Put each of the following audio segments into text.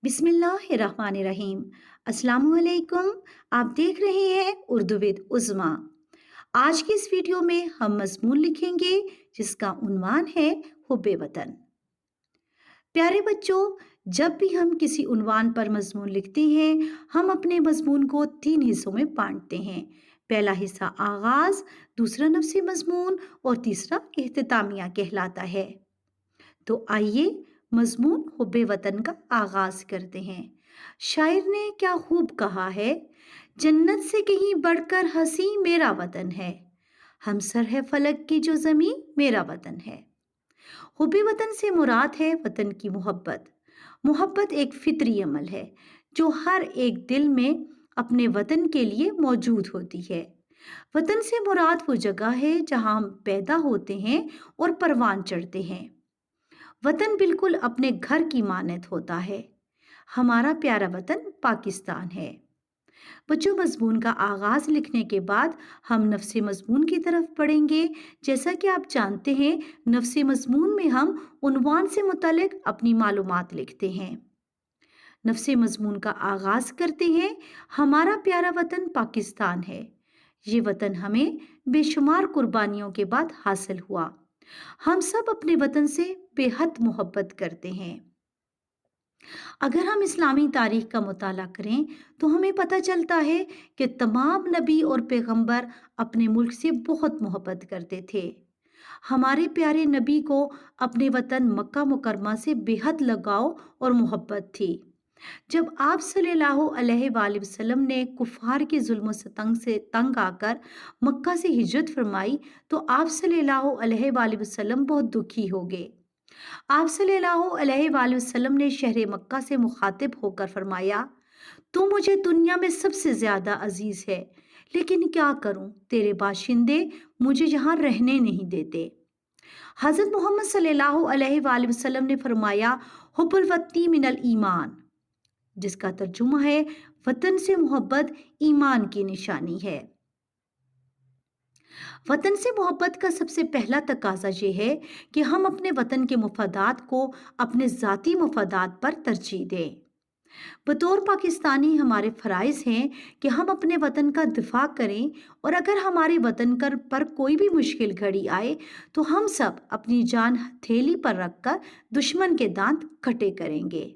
बिस्मिल्लाहिर्रहमानिर्रहीम। अस्सलाम वालेकुम। आप देख रहे हैं उर्दू विद उज़्मा। आज की इस वीडियो में हम मज़मून लिखेंगे जिसका उन्वान है हुब्बे वतन। प्यारे बच्चों, जब भी हम किसी उन्वान पर मज़मून लिखते हैं, हम अपने मज़मून को 3 हिस्सों में बाँटते हैं। पहला हिस्सा आगाज़, दूसरा नफ्सी मज़मून और तीसरा इख्तितामिया कहलाता है। तो आइए मजमून हुब्बे वतन का आगाज करते हैं। शायर ने क्या खूब कहा है, जन्नत से कहीं बढ़कर हंसी मेरा वतन है, हमसर है फलक की जो जमीन मेरा वतन है। हुब्बे वतन से मुराद है वतन की मोहब्बत। मोहब्बत एक फितरी अमल है जो हर एक दिल में अपने वतन के लिए मौजूद होती है। वतन से मुराद वो जगह है जहां हम पैदा होते हैं और परवान चढ़ते हैं। वतन बिल्कुल अपने घर की मानद होता है। हमारा प्यारा वतन पाकिस्तान है। बच्चों, मजमून का आगाज लिखने के बाद हम नफ्सी मजमून की तरफ बढ़ेंगे। जैसा कि आप जानते हैं, नफ्सी मजमून में हम उन्वान से मुतालिक अपनी मालूमात लिखते हैं। नफ्सी मजमून का आगाज करते हैं, हमारा प्यारा वतन पाकिस्तान है। ये वतन हमें बेशुमार कुर्बानियों के बाद हासिल हुआ। हम सब अपने वतन से बेहद मोहब्बत करते हैं। अगर हम इस्लामी तारीख का मुताला करें तो हमें पता चलता है कि तमाम नबी और पैगंबर अपने मुल्क से बहुत मोहब्बत करते थे। हमारे प्यारे नबी को अपने वतन मक्का मुकरमा से बेहद लगाव और मोहब्बत थी। जब आप सल्लल्लाहु अलैहि वसल्लम ने कुफार के जुल्म सितम से तंग आकर मक्का से हिजरत फरमाई तो आप सल्लल्लाहु अलैहि वसल्लम बहुत दुखी हो गए। आप सल्लल्लाहु अलैहि वसल्लम ने शहर मक्का से मुखातिब होकर फरमाया, तू मुझे दुनिया में सबसे ज्यादा अजीज है, लेकिन क्या करूं, तेरे बाशिंदे मुझे यहाँ रहने नहीं देते। हजरत मोहम्मद सल्लल्लाहु अलैहि वसल्लम ने फरमाया, हुब्बुल वतनी मिनल ईमान, जिसका तर्जुमा है वतन से मोहब्बत ईमान की निशानी है। वतन से मोहब्बत का सबसे पहला तकाजा ये है कि हम अपने वतन के मुफादात को अपने ज़ाती मुफादात पर तरजीह दें। बतौर पाकिस्तानी हमारे फ़राइज़ हैं कि हम अपने वतन का दिफा करें, और अगर हमारे वतन पर कोई भी मुश्किल घड़ी आए तो हम सब अपनी जान हथेली पर रखकर दुश्मन के दांत खट्टे करेंगे।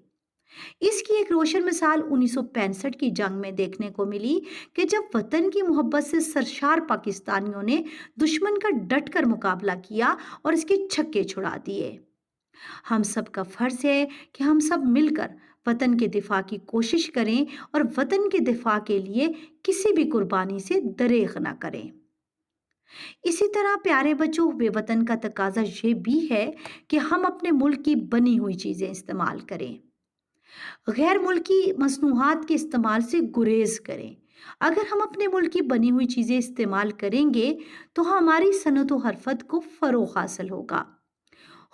इसकी एक रोशन मिसाल 1965 की जंग में देखने को मिली कि जब वतन की मोहब्बत से सरशार पाकिस्तानियों ने दुश्मन का डटकर मुकाबला किया और इसके छक्के छुड़ा दिए। हम सब का फर्ज है कि हम सब मिलकर वतन के दिफा की कोशिश करें और वतन के दिफा के लिए किसी भी कुर्बानी से दरेग न करें। इसी तरह प्यारे बच्चों, बेवतन का तकाजा ये भी है कि हम अपने मुल्क की बनी हुई चीजें इस्तेमाल करें, गैर मुल्की मसनूहात के इस्तेमाल से गुरेज करें। अगर हम अपने मुल्क की बनी हुई चीज़ें इस्तेमाल करेंगे तो हमारी सनत व हरफत को फ़रोग़ हासिल होगा।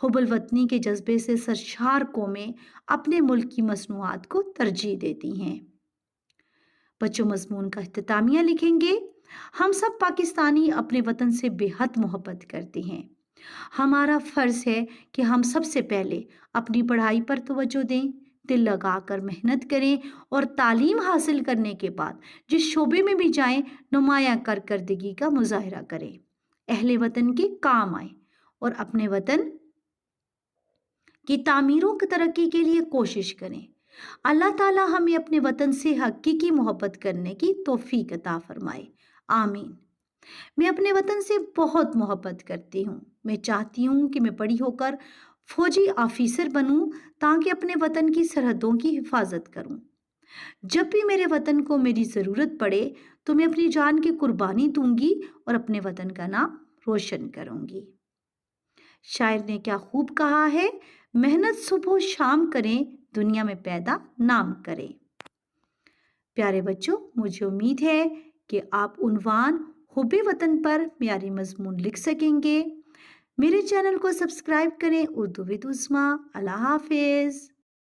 हुब्बुल वतनी के जज्बे से सरशार कौमें अपने मुल्क की मसनूआत को तरजीह देती हैं। बच्चों, मज़मून का इख्तितामिया लिखेंगे, हम सब पाकिस्तानी अपने वतन से बेहद मोहब्बत करते हैं। हमारा फ़र्ज़ है कि हम सबसे पहले अपनी पढ़ाई पर तवज्जो दें, दिल लगाकर मेहनत करें और तालीम हासिल करने के बाद जिस शोबे में भी जाएं, नुमाया कारकर्दगी का मुजाहरा करें, अहले वतन के काम आए और अपने वतन की तामीरों की तरक्की के लिए कोशिश करें। अल्लाह ताला हमें अपने वतन से हकीकी मोहब्बत करने की तौफीक अता फरमाए। आमीन। मैं अपने वतन से बहुत मोहब्बत करती हूँ। मैं चाहती हूँ कि मैं बड़ी होकर फौजी ऑफिसर बनूं ताकि अपने वतन की सरहदों की हिफाजत करूं। जब भी मेरे वतन को मेरी ज़रूरत पड़े तो मैं अपनी जान की कुर्बानी दूंगी और अपने वतन का नाम रोशन करूंगी। शायर ने क्या खूब कहा है, मेहनत सुबह शाम करें, दुनिया में पैदा नाम करें। प्यारे बच्चों, मुझे उम्मीद है कि आप उन्वान हुब्बे वतन पर म्यारी मजमून लिख सकेंगे। मेरे चैनल को सब्सक्राइब करें। उर्दू विद उस्मा। अल्लाह हाफिज़।